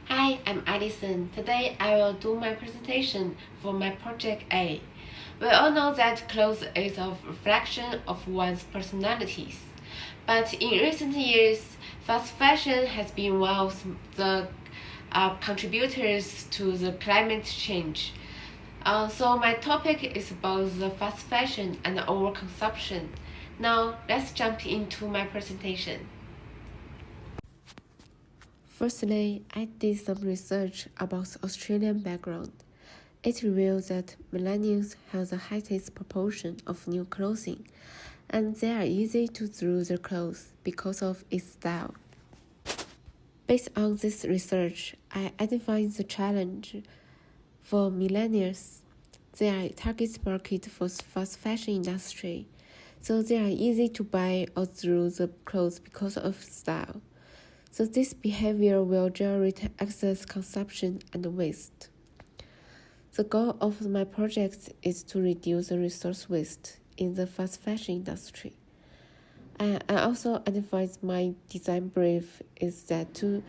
Hi, I'm Alison. Today I will do my presentation for my project A. We all know that clothes is a reflection of one's personalities. But in recent years, fast fashion has been one of the contributors to the climate change. So my topic is about the fast fashion and overconsumption. Now let's jump into my presentation. Firstly, I did some research about Australian background. It reveals that millennials have the highest proportion of new clothing, and they are easy to throw their clothes because of its style. Based on this research, I identified the challenge for millennials. They are target market for fast fashion industry, so they are easy to buy or throw the clothes because of style. So this behavior will generate excess consumption and waste. The goal of my project is to reduce the resource waste in the fast fashion industry. I also identified my design brief is that to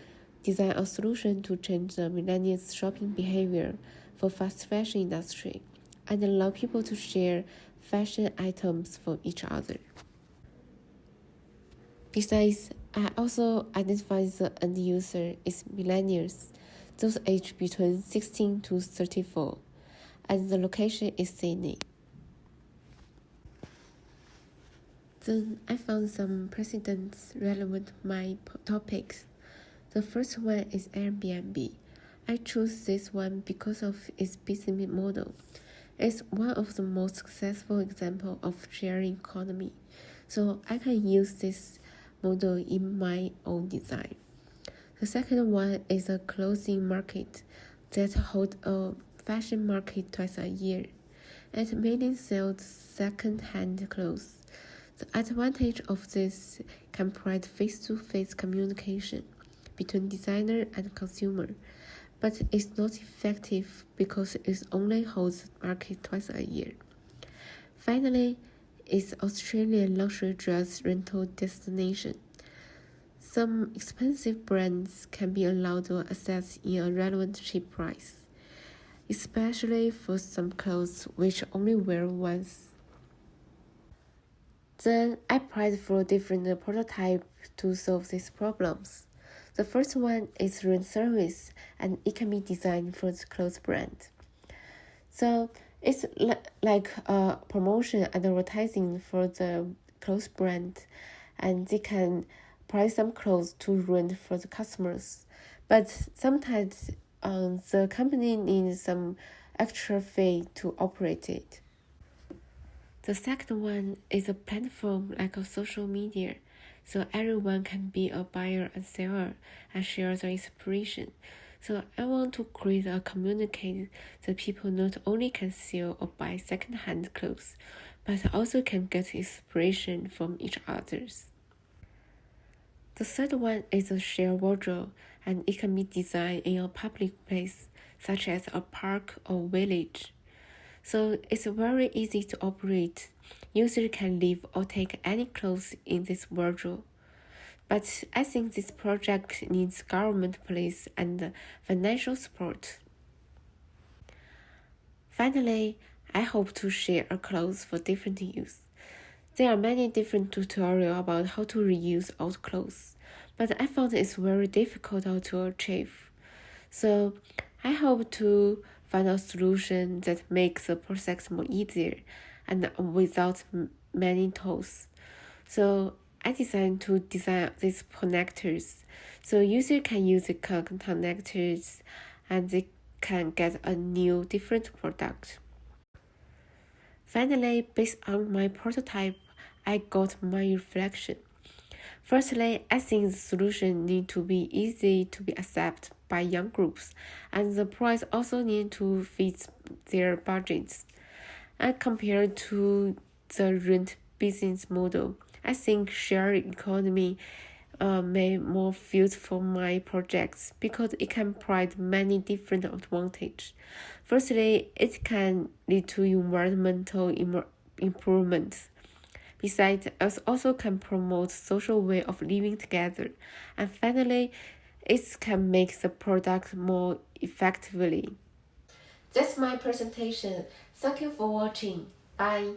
design a solution to change the millennials' shopping behavior for fast fashion industry and allow people to share fashion items for each other. Besides, I also identify the end user is millennials, those aged between 16 to 34, and the location is Sydney. Then I found some precedents relevant to my topics. The first one is Airbnb. I chose this one because of its business model. It's one of the most successful examples of sharing economy, so I can use this model in my own design. The second one is a clothing market that holds a fashion market twice a year. It mainly sells second-hand clothes. The advantage of this can provide face-to-face communication between designer and consumer, but it's not effective because it only holds the market twice a year. Finally, is Australian luxury dress rental destination. Some expensive brands can be allowed to access in a relevant cheap price, especially for some clothes which only wear once. Then I applied for different prototypes to solve these problems. The first one is rent service, and it can be designed for the clothes brand. So it's like a promotion and advertising for the clothes brand, and they can price some clothes to rent for the customers. But sometimes the company needs some extra fee to operate it. The second one is a platform like a social media, so everyone can be a buyer and seller and share their inspiration. So I want to create a community that people not only can sell or buy second-hand clothes, but also can get inspiration from each others. The third one is a shared wardrobe, and it can be designed in a public place, such as a park or village. So it's very easy to operate. Users can leave or take any clothes in this wardrobe. But I think this project needs government police and financial support. Finally, I hope to share a clothes for different use. There are many different tutorials about how to reuse old clothes, but I found it's very difficult to achieve. So I hope to find a solution that makes the process more easier and without many tools. So I decided to design these connectors so user can use the connectors and they can get a new different product. Finally, based on my prototype, I got my reflection. Firstly, I think the solution need to be easy to be accepted by young groups, and the price also need to fit their budgets. And compared to the rent business model, I think shared economy may more fit for my projects because it can provide many different advantages. Firstly, it can lead to environmental improvements. Besides, it also can promote social way of living together. And finally, It can make the product more effectively. That's my presentation. Thank you for watching. Bye.